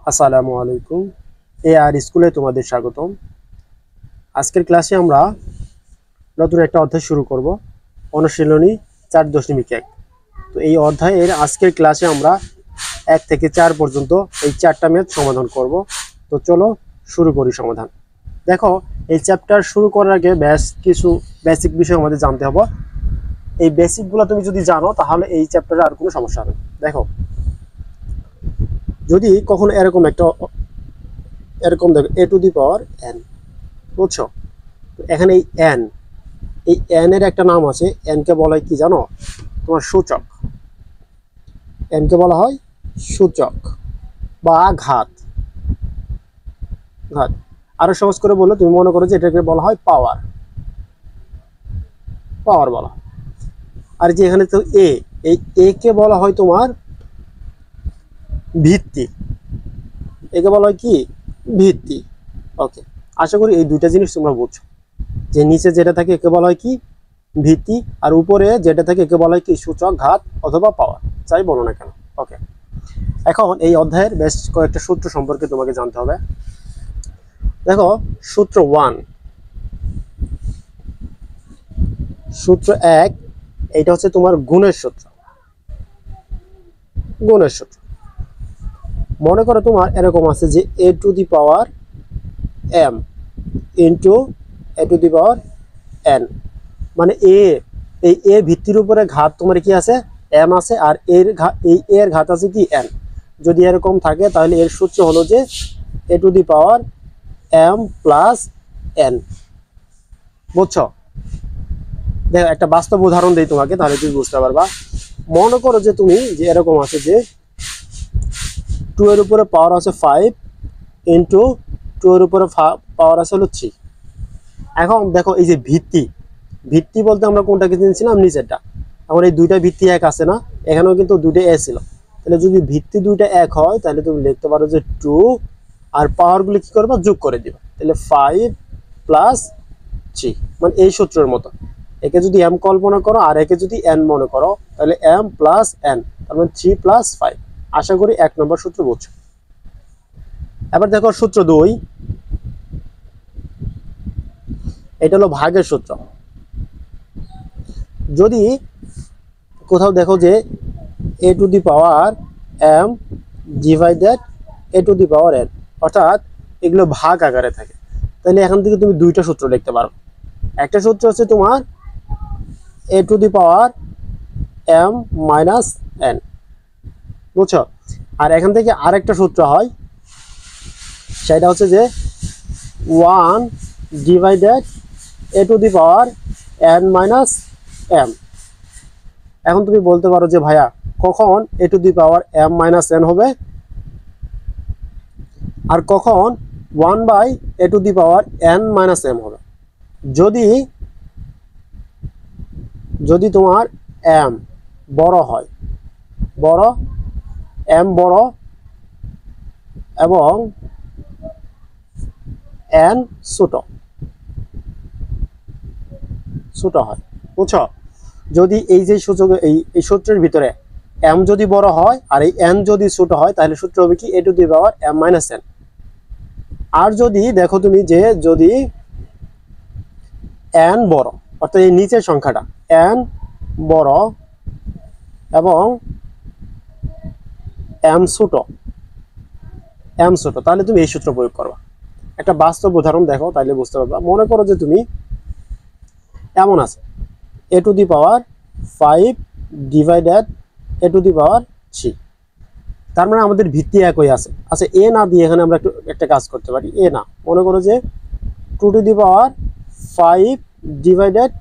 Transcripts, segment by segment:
আসসালামু আলাইকুম। এআর স্কুলে তোমাদের স্বাগতম। আজকের ক্লাসে আমরা নতুন একটা অধ্যায় শুরু করব, অনুশীলনী 4.1। তো এই অধ্যায়ের আজকের ক্লাসে আমরা 1 থেকে 4 পর্যন্ত এই 4টা ম্যাথ সমাধান করব। তো চলো শুরু করি সমাধান। দেখো, এই চ্যাপ্টার শুরু করার আগে বেশ কিছু বেসিক বিষয় আমাদের জানতে হবে। এই বেসিকগুলো তুমি যদি জানো তাহলে এই চ্যাপ্টারে আর কোনো সমস্যা হবে না। দেখো, যদি কখনো এরকম দেখো a⁴n, বুঝছো? তো এখানে এই এন এর একটা নাম আছে। এন কে বলা হয় কি জানো? তোমার সূচক। এন কে বলা হয় সূচক বা ঘাত। আরো সহজ করে বললে তুমি মনে করো যে এটাকে বলা হয় পাওয়ার বলা হয়। আর যে এখানে তো এই এ কে বলা হয় তোমার ভিত্তি। একে বলা হয় কি? ভিত্তি। ওকে, আশা করি এই দুইটা জিনিস তোমরা বুঝছো। যে নিচে যেটা থাকে একে বলা হয় কি? ভিত্তি। আর উপরে যেটা থাকে একে বলা হয় কি? সূচক, ঘাত অথবা পাওয়ার, যাই বলো না কেন। ওকে, এখন এই অধ্যায়ের বেশ কয়েকটা সূত্র সম্পর্কে তোমাকে জানতে হবে। দেখো, সূত্র 1, সূত্র 1, এইটা হচ্ছে তোমার গুণের সূত্র। মনে করো তোমার এরকম আছে যে a⁴m ইন্টু a⁴n, মানে এই এ ভিত্তির উপরে ঘাত তোমার কি আছে? m আছে। আর এর ঘাত আছে কি? n। যদি এরকম থাকে তাহলে এর সূত্র হলো যে a⁴m প্লাস n। বুঝছো? দেখো, একটা বাস্তব উদাহরণ দিই তোমাকে, তাহলে তুমি বুঝতে পারবা। মনে করো যে তুমি যে এরকম আছে যে 2 এর উপরে পাওয়ার আছে 5 ইন্টু 2 এর উপরে পাওয়ার আছে হলো 3। এখন দেখো, এই যে ভিত্তি বলতে আমরা কোনটাকে চিনছিলাম? নিচেরটা। এখন এই দুইটা ভিত্তি এক আছে না? এখানেও কিন্তু দুইটা এ ছিল। তাহলে যদি ভিত্তি দুইটা এক হয় তাহলে তুমি লিখতে পারো যে 2, আর পাওয়ারগুলো কি করবা? যোগ করে দিবা। তাহলে 5 প্লাস 3, মানে এই সূত্রের মতো। একে যদি m কল্পনা করো আর একে যদি n মনে করো, তাহলে m প্লাস n, তার মানে 3 প্লাস 5। আশা করি 1 নম্বর সূত্র বুঝছো। এবার দেখো সূত্র 2, এটা হলো ভাগের সূত্র। যদি কোথাও দেখো যে a⁴m ডিভাইডেড a⁴n, অর্থাৎ এগুলো ভাগ আকারে থাকে, তাহলে এখান থেকে তুমি দুইটা সূত্র লিখতে পারো। একটা সূত্র হচ্ছে তোমার a⁴m মাইনাস n, বুঝছো? আর এখান থেকে আরেকটা সূত্র হয়, সেটা হচ্ছে যে 1 ডিভাইডেড a⁴n মাইনাস m। এখন তুমি বলতে পারো যে ভাইয়া, কখন a⁴m মাইনাস n হবে আর কখন 1/a⁴n মাইনাস m হবে? যদি তোমার m বড় হয়, m বড় এবং n ছোট হয়, বুঝছো? যদি এই যে সূচক এই সূত্রের ভিতরে m যদি বড় হয় আর এই n যদি ছোট হয়, তাহলে সূত্র হবে কি? a⁴m minus n। আর যদি দেখো তুমি যে যদি n বড়, অর্থাৎ এই নিচের সংখ্যাটা n বড় এবং m ছোট, তাহলে তুমি এই সূত্র প্রয়োগ করবা। একটা বাস্তব উদাহরণ দেখো, তাহলে বুঝতে পারবা। মনে করো যে তুমি এমন আছে a⁵ ডিভাইডেড a⁵3, তার মানে আমাদের ভিত্তি একই আছে। আচ্ছা, এ না দিয়ে এখানে আমরা একটা কাজ করতে পারি। এ না, মনে করো যে 2⁵ ডিভাইডেড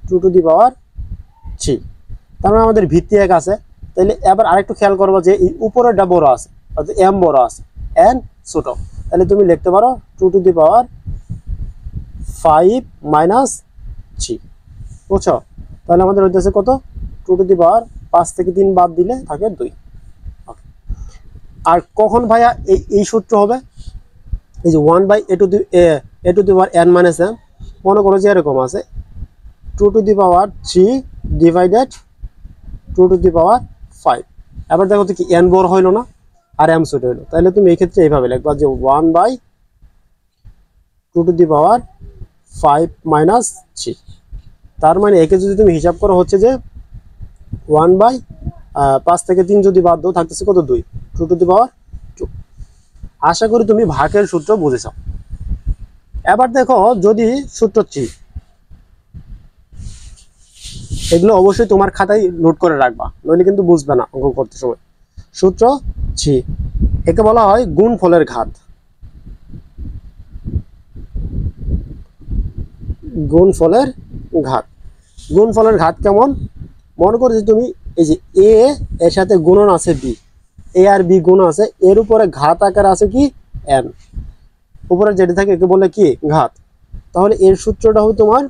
2⁵3, তার মানে আমাদের ভিত্তি এক আছে। তাহলে এবার আরেকটু খেয়াল করবো যে এই উপরেরটা বড় আছে, অর্থাৎ m বড় আছে, n ছোট। তাহলে তুমি লিখতে পারো 2⁵ মাইনাস 3, বুঝছো? তাহলে আমাদের হইতেছে কত? 2⁵5 থেকে 3 বাদ দিলে থাকে 2। আর কখন ভাইয়া এই সূত্র হবে? এই যে 1/a⁴n মাইনাস m, মনে করো যে এরকম আছে 2⁵3 ডিভাইডেড 2⁵5। এবার দেখো তো কি n বড় হইলো না? আর m ছুটে হলো, তাহলে তুমি এই ক্ষেত্রে এইভাবে লিখবা যে 1/2 মাইনাস 3। তার মানে একে যদি তুমি হিসাব করো হচ্ছে যে 1/5 থেকে 3 যদি বাদ দাও থাকতেছে কত 2, 2 আশা করি তুমি ভাগের সূত্র বুঝেছ। এবার দেখো যদি সূত্র 3, এগুলো অবশ্যই তোমার খাতায় নোট করে রাখবা, নইলে কিন্তু বুঝবে না অঙ্ক করতে সময়। সূত্র 3, একে বলা হয় গুণফলের ঘাত। গুণফলের ঘাত, গুণফলের ঘাত কেমন? মনে করো যে তুমি এই যে এ এর সাথে গুণন আছে বি, এ আর বি গুণ আছে, এর উপরে ঘাত আকার আছে কি এন, উপরে যেটা থাকে একে বলে কি ঘাত। তাহলে এর সূত্রটা হবে তোমার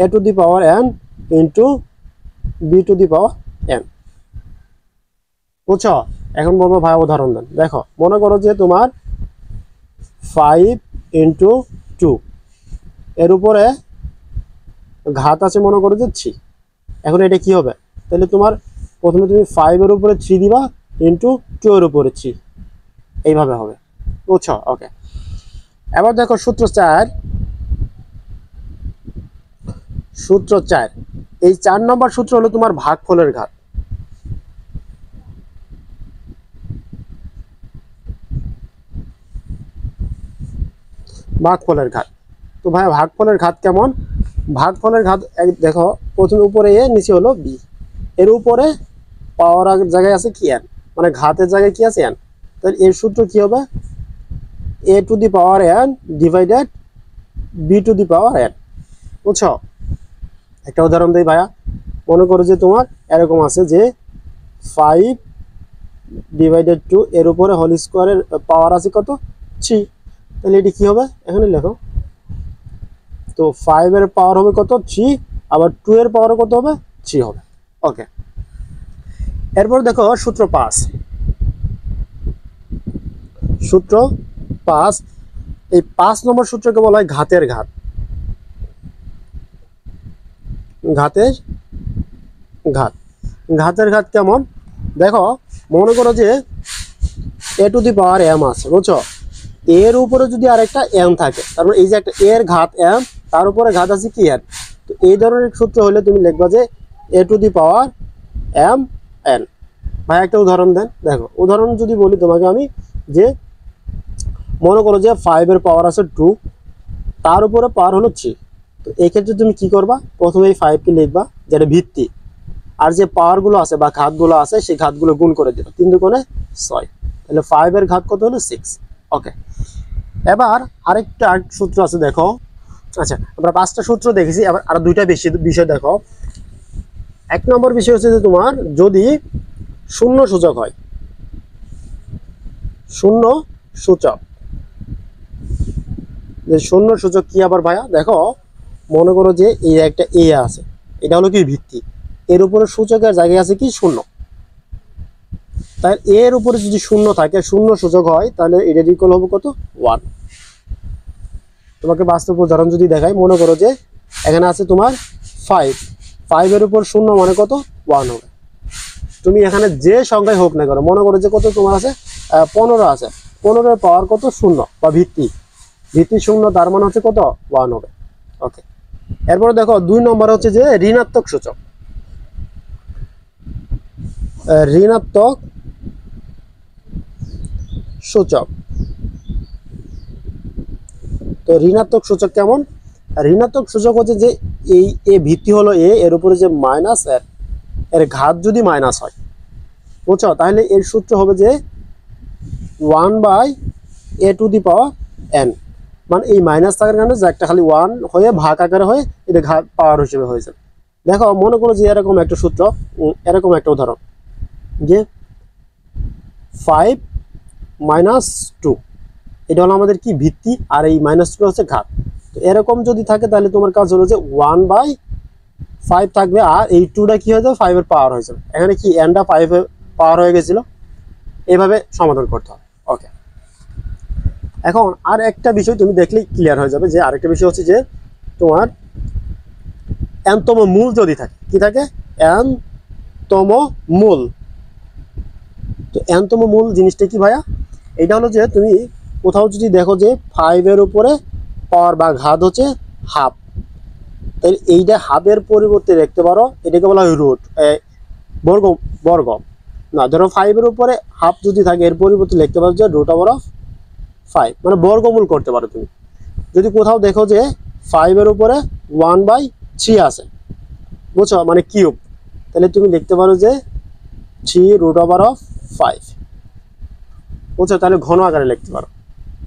a to the power n into b two the power n। বুঝছো? এখন বলবো ভাই উদাহরণ দেন। দেখো মনে করো যে তোমার 5 ইন্টু 2, এর উপরে ঘাত আছে মনে করো যে 3। এখন এটা কি হবে? তাহলে তোমার প্রথমে তুমি 5 এর উপরে 3 দিবা ইন্টু 2 এর উপরে 3, এইভাবে হবে। বুঝছো? ওকে। এবার দেখো সূত্র 4, সূত্র 4, এই 4 নম্বর সূত্র হলো তোমার ভাগফলের ঘাত। ভাগফলের ঘাত, তো ভাই ভাগফলের ঘাত কেমন? ভাগফলের ঘাত দেখো প্রথমে উপরে এ নিচে হলো বি, এর উপরে পাওয়ার জায়গায় আছে কি এন, মানে ঘাতের জায়গায় কি আছে এন। তাহলে এর সূত্র কি হবে? A to the power N divided B to the power N. বুঝছো? একটা উদাহরণ দেই ভাইয়া। মনে করো যে তোমার এরকম আছে যে 5 ডিভাইডেড 2, এর উপরে হোল স্কোয়ারের পাওয়ার আছে কত 3। তাহলে এটি কি হবে? এখানে লেখো তো 5 এর পাওয়ার হবে কত 3, আবার 2 এর পাওয়ার কত হবে 3 হবে। ওকে। এরপর দেখো সূত্র 5, সূত্র 5, এই 5 নম্বর সূত্রকে বলা হয় ঘাতের ঘাত। ঘাতের ঘাত, ঘাতের ঘাত কেমন? দেখো মনে করো যে A to the power M আছে, বুঝছো? এর উপরে যদি আরেকটা এম থাকে, তারপর এই যে একটা এর ঘাত এম, তার উপরে ঘাত আছে কি এন। তো এই ধরনের সূত্র হলে তুমি লিখবা যে A to the power M N. ভাই একটা উদাহরণ দেন। দেখো উদাহরণ যদি বলি তোমাকে আমি, যে মনে করো যে 5 এর পাওয়ার আছে 2, তার উপরে পাওয়ার হলো 3। তো এই ক্ষেত্রে তুমি কি করবা? প্রথমে এই 5 কে লিখবা যেটা ভিত্তি, আর যে পাওয়ারগুলো আছে বা ঘাতগুলো আছে সেই ঘাতগুলো গুণ করে দিবা, 3 দুগুণে 6, তাহলে 5 এর ঘাত কত হলো 6। ওকে। এবার আরেকটা সূত্র আছে দেখো। আচ্ছা আমরা 5টা সূত্র দেখেছি, এবার আরো 2টা বেশি বিষয় দেখো। 1 নম্বর বিষয় হচ্ছে যে তোমার যদি শূন্য সূচক হয়, শূন্য সূচক, যে শূন্য সূচক কি আবার ভাইয়া? দেখো মনে করো যে এই একটা এ আছে, এটা হলো কি ভিত্তি, এর উপরে সূচকের জায়গায় আছে কি শূন্য। তাই এর উপরে যদি শূন্য থাকে, শূন্য সূচক হয়, তাহলে এটা ইকুয়াল হবে কত 1। তোমাকে বাস্তব উদাহরণ যদি দেখাই, মনে করো যে এখানে আছে তোমার 5, 5 এর উপর শূন্য মানে কত 1 হবে। তুমি এখানে যে সংখ্যায় হোক না করো, মনে করো যে কত তোমার আছে 15 আছে, 15 এর পাওয়ার কত শূন্য, বা ভিত্তি, ভিত্তি শূন্য, তার মানে হচ্ছে কত 1 হবে। ওকে। এরপরে দেখো 2 নম্বর হচ্ছে যে ঋণাত্মক সূচক। ঋণাত্মক সূচক, তো ঋণাত্মক সূচক কেমন? ঋণাত্মক সূচক হচ্ছে যে এই এ ভিত্তি হলো এ, এর উপরে যে মাইনাস এর ঘাত যদি মাইনাস হয়, বুঝছো? তাহলে এর সূত্র হবে যে 1/a two the power n, মানে এই মাইনাস থাকার কারণে যে একটা খালি 1 হয়ে ভাগ আকারে হয়ে এটা ঘাত পাওয়ার হিসেবে হয়েছে। দেখো মনে করো যে এরকম একটা সূত্র, এরকম একটা উদাহরণ যে 5 মাইনাস 2, এটা হলো আমাদের কি ভিত্তি, আর এই -2 হচ্ছে ঘাত। তো এরকম যদি থাকে তাহলে তোমার কাজ হলো যে 1/5 থাকবে, আর এই 2টা কি হয়ে যাবে 5 এর পাওয়ার হয়ে যাবে। এখানে কি nটা 5 এর পাওয়ার হয়ে গেছিল, এইভাবে সমাধান করতে হবে। ওকে। এখন আর একটা বিষয় তুমি দেখলেই ক্লিয়ার হয়ে যাবে, যে আরেকটা বিষয় হচ্ছে যে তোমার n-তম মূল যদি থাকে, কি থাকে n-তম মূল, তো এনতম মূল জিনিসটা কি ভাইয়া? এটা হলো যে তুমি কোথাও যদি দেখো যে 5 এর উপরে পাওয়ার বা ঘাত হচ্ছে হাফ, তাহলে এইটা হাফের পরিবর্তে লিখতে পারো, এটাকে বলা হয় রুট, বর্গ বর্গ না। ধরো 5 এর উপরে হাফ যদি থাকে এর পরিবর্তে লিখতে পারো যে রুট ওভার অফ 5, মানে বর্গমূল করতে পারো তুমি। যদি কোথাও দেখো যে 5 এর উপরে 1/3 আছে, বুঝছো, মানে কিউব, তাহলে তুমি লিখতে পারো যে 3 রুট ওভার অফ 5, বুঝছো, তাহলে ঘন আকারে লিখতে পারো।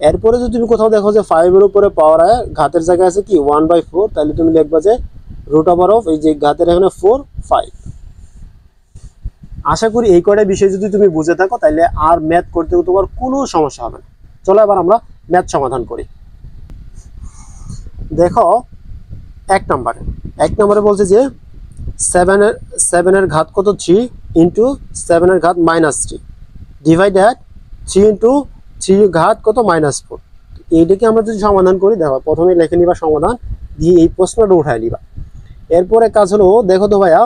এরপরে যদি তুমি কোথাও দেখো যে 5 এর উপরে পাওয়ার ঘাতের জায়গায় আছে কি 1/4, তাহলে তুমি লিখবা যে রুট ওভার অফ এই যে ঘাতের এখানে 4 5। আশা করি এই কয়টা বিষয় যদি তুমি বুঝে থাকো তাহলে আর ম্যাথ করতে তোমার কোনো সমস্যা হবে না। চলো এবার আমরা ম্যাথ সমাধান করি। দেখো এক নম্বরে বলছে যে 7 এর ঘাত কত 3 ইন্টু 7 এর ঘাত -3 ডিভাইডেড 3 ইন্টু 3 ঘাত কত -4। এইটাকে আমরা যদি সমাধান করি, দেখো প্রথমে লিখে নিবা সমাধান, দিয়ে এই প্রশ্নটা উঠাই নিবা। এরপরে কাজ হলো, দেখো তো ভাইয়া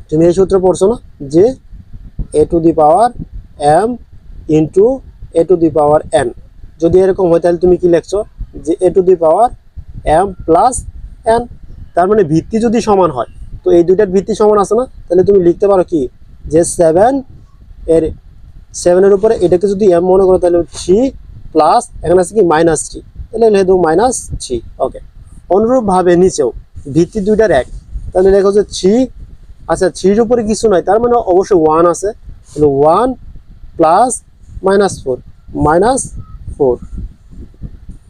তুমি এই সূত্র পড়ছো না যে a to the power m into a to the power n। যদি এরকম হয় তাহলে তুমি কি লিখছো যে a to the power m plus n। তার মানে ভিত্তি যদি সমান হয়, তো এই দুইটার ভিত্তি সমান আছে না, তাহলে তুমি লিখতে পারো কি যে 7 এর উপরে এটাকে যদি m মনে করো তাহলে 3 প্লাস এখানে আছে কি -3, তাহলে লিখে দেবো -3। ওকে, অনুরূপভাবে নিচেও ভিত্তি দুইটার এক, তাহলে লেখো যে 3, আচ্ছা 3 এর উপরে কিছু নাই, তার মানে অবশ্যই 1 আছে, তাহলে 1 প্লাস -4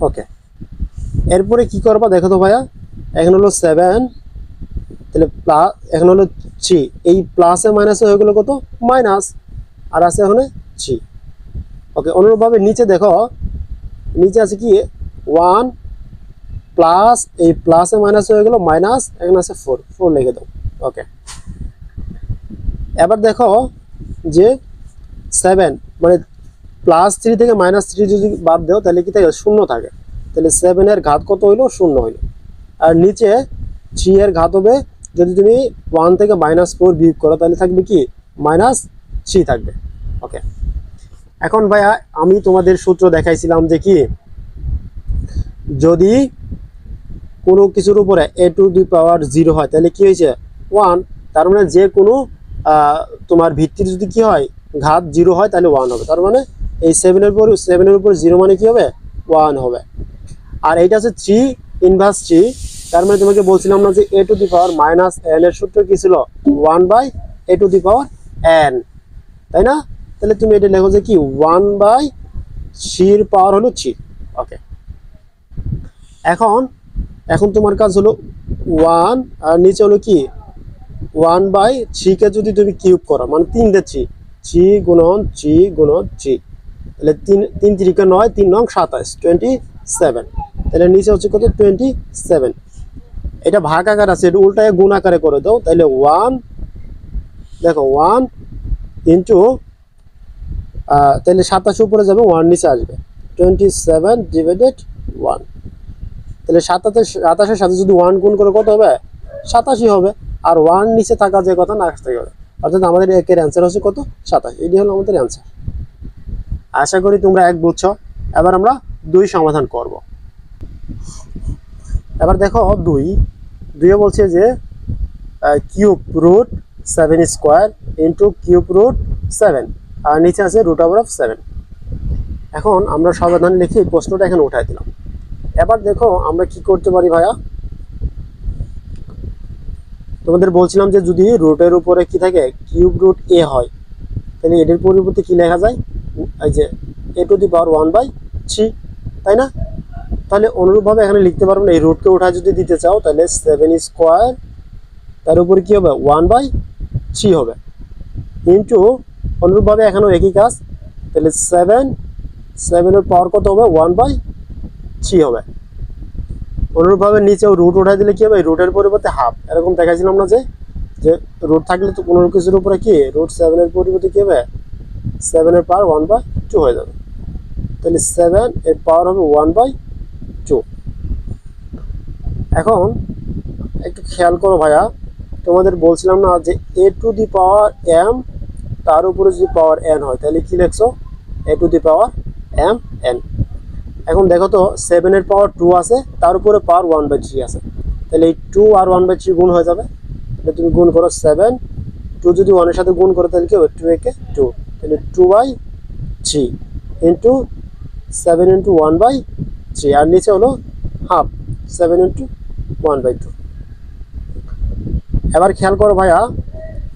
ওকে। এরপরে কি করবা দেখো তো ভাইয়া, এখন হলো 7, তাহলে প্লাস এখন হলো 3, এই প্লাসে মাইনাসে হয়ে গেলো কত মাইনাস, আর আছে এখানে 3। ওকে, অনুরূপভাবে নিচে দেখো, নিচে আছে কি 1 প্লাস এই প্লাসে মাইনাস হয়ে গেল মাইনাস, এখানে আছে 4 লিখে দাও। ওকে, এবার দেখো যে 7 মানে +3 থেকে -3 যদি বাদ দাও তাহলে কি থাকে 0 থাকে, তাহলে 7 এর ঘাত কত হইলো 0 হইলো। আর নিচে 3 এর ঘাত হবে, যদি তুমি 1 থেকে -4 বিয়োগ করো তাহলে থাকবে কি -3 থাকবে। ওকে, এখন ভাইয়া আমি তোমাদের সূত্র দেখাইছিলাম যে কি যদি কোনো কিছুর উপরে a টু দি পাওয়ার 0 হয় তাহলে কি হয়েছে 1, তার মানে যে কোনো তোমার ভিত্তির যদি কি হয় ঘাত 0 হয় তাহলে 1 হবে, তার মানে এই 7 এর উপর 0 মানে কি হবে 1 হবে। আর এইটা হচ্ছে 3 ইনভার্স 3, তার মানে তোমাকে বলছিলাম না যে a to the power -n এর সূত্র কি ছিল 1/a two the power n, তাই না? তাহলে তুমি এটা লেখো যে কি 1/3 এর পাওয়ার হলো 3। ওকে, এখন তোমার কাজ হলো 1 আর নিচে হলো কি 1/3 কে যদি তুমি কিউব করো, মানে 3 3 গুণন 3 গুণন 3, তাহলে 3 3 কে 9, 3 9 27 27, তাহলে নিচে হচ্ছে কত 27। এটা ভাগ আকার আছে, এটা উল্টায় গুণ আকারে করে দাও, তাহলে 1 দেখো 1 ইন্টু তাহলে 27 উপরে যাবে 1 নিচে আসবে 27 ডিভাইডেড 1, তাহলে 27 সাথে যদি 1 গুণ করে কত হবে 87 হবে, আর 1 নিচে থাকা যে কথা না আসতে হবে, অর্থাৎ আমাদের একের অ্যান্সার হচ্ছে কত 27। এটি হলো আমাদের অ্যান্সার। আশা করি তোমরা এক বুঝছো। এবার আমরা 2 সমাধান করব। এবার দেখো 2 বলছে যে cube root 7 square into cube root 7, আর নিচে আছে রুট ওভার অফ 7। এখন আমরা সমাধান লিখে প্রশ্নটা এখানে উঠাই দিলাম। এবার দেখো আমরা কি করতে পারি ভাইয়া, তোমাদের বলছিলাম যে যদি রুটের উপরে কি থাকে কিউব রুট a হয় তাহলে এটার পরিবর্তে কি লেখা যায়, এই যে a টু দি পাওয়ার 1/3, তাই না? তাহলে অনুরূপভাবে এখানে লিখতে পারবো না, এই রুটকে উঠায় যদি দিতে চাও তাহলে 7 স্কোয়ার তার উপরে কি হবে 1/3 হবে, ইন্টু অনুরূপভাবে এখানেও একই কাজ, তাহলে 7 এর পাওয়ার কত হবে 1/3 হবে। অনুরূপভাবে নিচেও রুট উঠাই দিলে কি হবে রুটের পরিবর্তে হাফ, এরকম দেখাইছিলাম না যে রুট থাকলে তো কোনো কিছুর উপরে কি রুট 7 এর পরিবর্তে কি হবে 7 এর পাওয়ার 1/2 হয়ে যাবে, তাহলে 7 এর পাওয়ার হবে 1/2। এখন একটু খেয়াল করো ভাইয়া, তোমাদের বলছিলাম না যে a to the power m তার উপরে যদি পাওয়ার n হয় তাহলে কি লিখছো a to the power m n। এখন দেখো তো 7 এর পাওয়ার 2 আছে, তার উপরে পাওয়ার 1/3 আছে, তাহলে এই 2 আর 1/3 গুণ হয়ে যাবে। তাহলে তুমি গুণ করো 7, 2 যদি 1 এর সাথে গুণ করো তাহলে কি হবে 2 একে 2, তাহলে 2/3 ইন্টু 7 ইন্টু 1/3, আর নিচে হলো হাফ 7 ইন্টু 1/2। এবার খেয়াল করো ভাইয়া,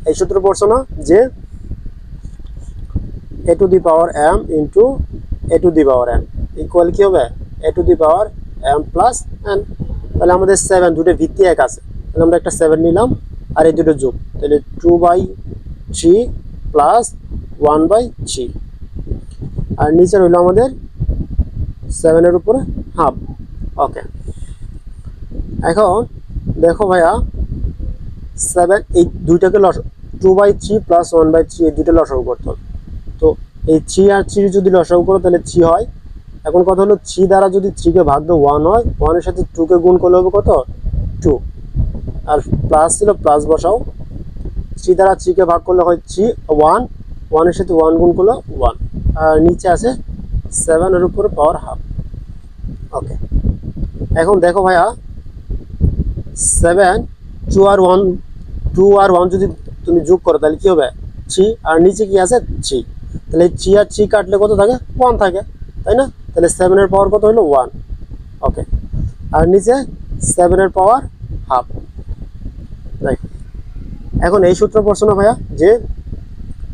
এই সূত্র পড়ছো না যে a to the power m into a to the power n equal কি হবে a to the power m plus n। তাহলে আমাদের 7 দুটো ভিত্তি এক আছে, তাহলে আমরা একটা 7 নিলাম আর এই দুটো যোগ, তাহলে 2/3 প্লাস 1/3, আর নিচে রইল আমাদের 7 এর উপরে হাফ। ওকে, এখন দেখো ভাইয়া 7 এই দুইটাকে 2/3 প্লাস 1/3 এই দুটো লসাগু করতে হবে। তো এই 3 আর 3 যদি লসাগু করো তাহলে 3 হয়। এখন কথা হলো 3 দ্বারা যদি 3 কে ভাগ দাও 1 হয়, 1 এর সাথে 2 কে গুণ করলে হবে কত 2, আর প্লাস ছিল প্লাস বসাও, 3 দ্বারা 3 কে ভাগ করলে হয় 3 1, 1 এর সাথে 1 গুণ করলে 1, আর নিচে আছে 7 এর উপরে পাওয়ার হাফ। ওকে, এখন দেখো ভাইয়া 7 2 আর 1 যদি তুমি যোগ করো তাহলে কি হবে 3, আর নিচে কি আছে 3, তাহলে 3 আর 3 কাটলে কত থাকে 1 থাকে, তাই না? তাহলে 7 এর পাওয়ার কত হলো 1। ওকে, আর নিচে 7 এর পাওয়ার হাফ। রাইট, এখন এই সূত্র পড়ছো না ভাইয়া যে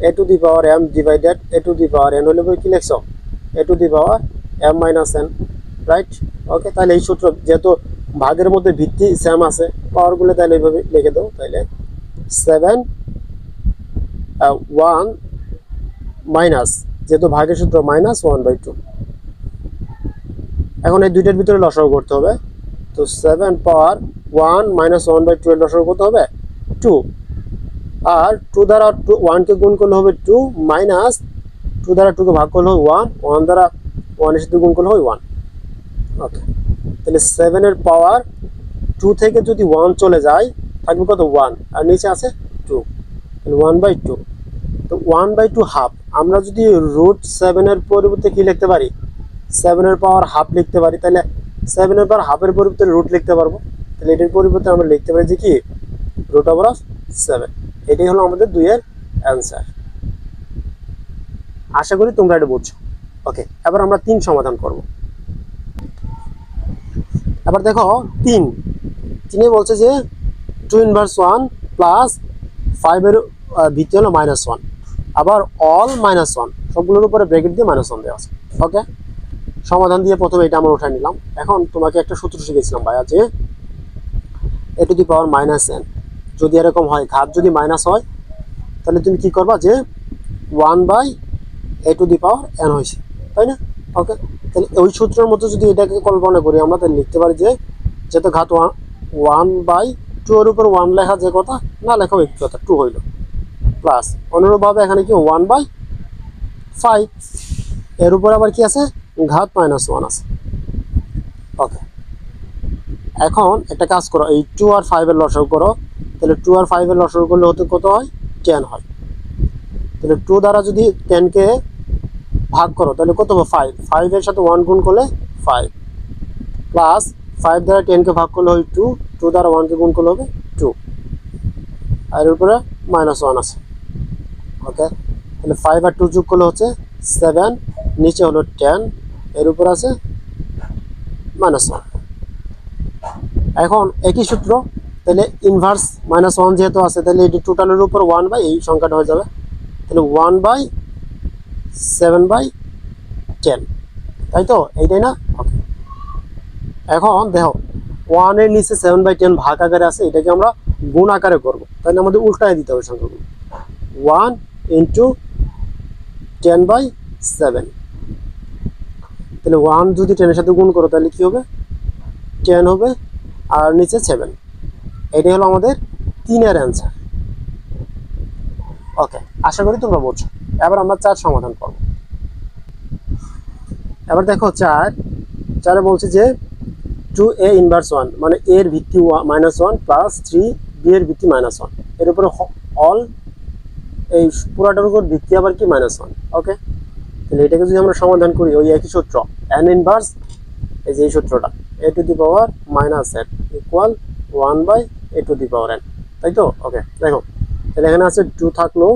a to the power m divided a to the power n হলে কি লিখছো a to the power m minus n। Right, okay, তাহলে এই সূত্র যেহেতু ভাগের মধ্যে ভিত্তি সেম আছে, পাওয়ারগুলো তাহলে এইভাবে লিখে দাও, তাহলে 7 1 মাইনাস, যেহেতু ভাগের সূত্র মাইনাস 1/2। এখন এই দুইটার ভিতরে লসাগু করতে হবে, তো 7 পাওয়ার 1 মাইনাস 1/2 এর লসাগু করতে হবে 2, আর 2 দ্বারা 1 কে গুণ করলে হবে 2, মাইনাস 2 দ্বারা 2 কে ভাগ করলে হবে 1, 1 দ্বারা 1 এর সাথে গুণ করলে হবে 1। ওকে, তাহলে 7 এর পাওয়ার 2 থেকে যদি 1 চলে যায় থাকবে কত 1, আর নিচে আছে 2, তাহলে 1/2। তো 1/2 হাফ, আমরা যদি √7 এর পরিবর্তে কি লিখতে পারি 7 এর পাওয়ার হাফ লিখতে পারি, তাহলে 7 এর পাওয়ার হাফের পরিবর্তে রুট লিখতে পারবো, তাহলে এটার পরিবর্তে আমরা লিখতে পারি যে কি √7। এটাই হলো আমাদের 2 এর অ্যান্সার। আশা করি তোমরা এটা বুঝছো। ওকে, এবার আমরা 3 সমাধান করব। এবার দেখো 3 বলছে যে 2 ইনভার্স 1 প্লাস 5 এর ভিত্তি হলো -1, আবার অল -1, সবগুলোর উপরে ব্র্যাকেট দিয়ে -1 দেওয়া আছে। ওকে, সমাধান দিয়ে প্রথমে এটা আমরা উঠাই নিলাম। এখন তোমাকে একটা সূত্র শিখেছিলাম ভাইয়া যে a to the power -n, যদি এরকম হয় ঘাত যদি মাইনাস হয় তাহলে তুমি কি করবা যে 1/a two the power n হয়েছে, তাই না? ওকে, তাহলে ওই সূত্রের মতো যদি এটাকে কল্পনা করি আমরা, তাহলে লিখতে পারি যে যেহেতু ঘাত 1/2 এর উপর 1 লেখা যে কথা, না লেখাও একটু কথা 2 হইল, প্লাস অনুরূপভাবে এখানে কি 1/5 এর উপর আবার কি আছে ঘাত -1 আছে। ওকে, এখন একটা কাজ করো, এই 2 আর 5 এর লসাগু করো, তাহলে 2 আর 5 এর লসাগু করলে হতে কত হয় 10 হয়। তাহলে 2 দ্বারা যদি 10 কে ভাগ করো তাহলে কত হবে 5, 5 এর সাথে 1 গুণ করলে 5, প্লাস 5 দ্বারা 10 কে ভাগ করলে হয় 2, 2 দ্বারা 1 কে গুণ করলে হবে 2, আর এর উপরে -1 আছে। ওকে, তাহলে 5 আর 2 যোগ করলে হচ্ছে 7, নিচে হলো 10, এর উপর আছে -1। এখন একই সূত্র, তাহলে ইনভার্স -1 যেহেতু আছে তাহলে এটি টোটালের উপর 1 বাই এই সংখ্যাটা হয়ে যাবে, তাহলে 1/7/10, তাই তো? এইটাই না? ওকে, এখন দেখো 1 এর নিচে 7/10 ভাগ আকারে আছে, এটাকে আমরা গুণ আকারে করব, তাহলে আমাদের উল্টায় দিতে হবে সংখ্যাগুলো, 1 × 10/7, তাহলে 1 যদি 10 এর সাথে গুণ করো তাহলে কি হবে 10 হবে, আর নিচে 7। এটাই হলো আমাদের 3 এর অ্যান্সার। ওকে, আশা করি তোমরা বুঝছো। এবার আমরা 4 সমাধান করব। এবার দেখো 4 বলছে যে 2a ইনভার্স 1, মানে a এর ভিত্তি -1 প্লাস 3b এর ভিত্তি -1, এর উপরে অল এই পুরাটার উপর ভিত্তি আবার কি -1। ওকে, তাহলে এটাকে যদি আমরা সমাধান করি ওই একই সূত্র n ইনভার্স, এই যে এই সূত্রটা a to the power -n equal 1/a two the power n, তাই তো? ওকে, দেখো তাহলে এখানে আছে 2 থাকলো,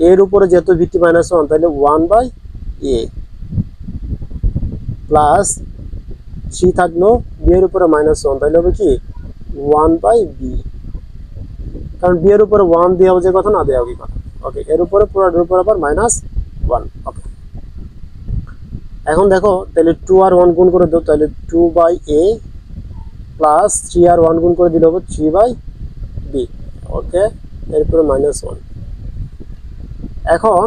এর উপরে যেহেতু ভিত্তি -1 তাহলে 1/a প্লাস 3 থাকলো, b এর উপরে -1 তাহলে হবে কি 1/b, কারণ b এর উপরে 1 দেওয়া যে কথা না দেওয়া কি কথা। ওকে, এর উপরে পুরোটার উপর আবার -1। ওকে, এখন দেখো তাহলে 2 আর 1 গুণ করে দাও, তাহলে 2/a প্লাস 3 আর 1 গুণ করে দিলে হবে 3/b। ওকে, এরপরে -1। এখন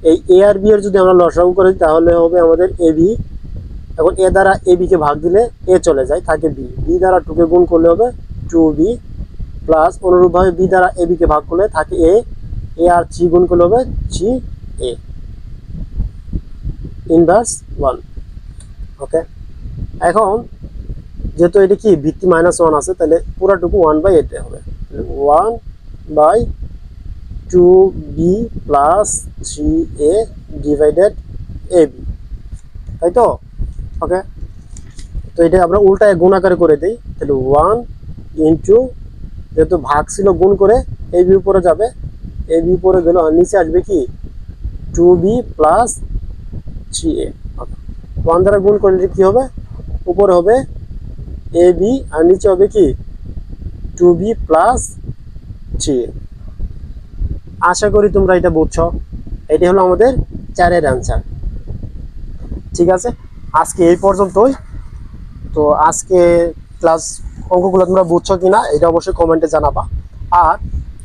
এই a আর b এর যদি আমরা লসাগু করি তাহলে হবে আমাদের ab। এখন a দ্বারা ab কে ভাগ দিলে a চলে যায়, থাকে b, b দ্বারা 2 কে গুণ করলে হবে 2b প্লাস অনুরূপভাবে b দ্বারা ab কে ভাগ করলে থাকে a, a আর 3 গুণ করলে হবে 3a ইনভার্স 1। ওকে, এখন যেহেতু এটা কি ভিত্তি -1 আছে তাহলে পুরাটুকু 1/a তে হবে, 1/2b plus 3a divided ab, তাই তো? ওকে, তো এটা আমরা উল্টায় গুণ আকারে করে দিই, তাহলে 1 ইন্টু, যেহেতু ভাগ ছিল গুণ করে ab উপরে যাবে, ab উপরে গেল আর নিচে আসবে কি 2b প্লাস 3a। ওকে, 1 দ্বারা গুণ করলে কি হবে, উপরে হবে ab আর নিচে হবে কি 2b প্লাস 3a। আশা করি তোমরা এটা বুঝছো। এটি হলো আমাদের 4 এর অ্যান্সার। ঠিক আছে, আজকে এই পর্যন্তই। তো আজকে ক্লাস অঙ্কগুলো তোমরা বুঝছো কিনা এটা অবশ্যই কমেন্টে জানাবা। আর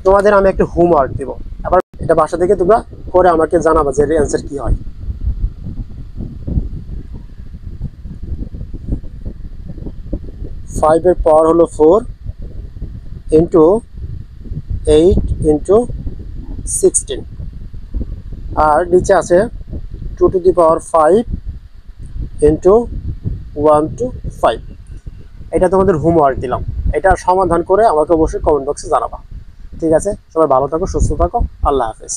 তোমাদের আমি একটা হোমওয়ার্ক দেব, আবার এটা বাসা থেকে তোমরা করে আমাকে জানাবা যে এর অ্যান্সার কি হয়। 5 এর পাওয়ার হলো 4 ইন্টু 8 ইন্টু 16, আর নিচে আছে 2 two the power 5 into 1 to 5। এটা তোমাদের হোমওয়ার্ক দিলাম, এটা সমাধান করে আমাকে অবশ্যই কমেন্ট বক্সে জানাবা। ঠিক আছে, সবাই ভালো থাকো, সুস্থ থাকো, আল্লাহ হাফেজ।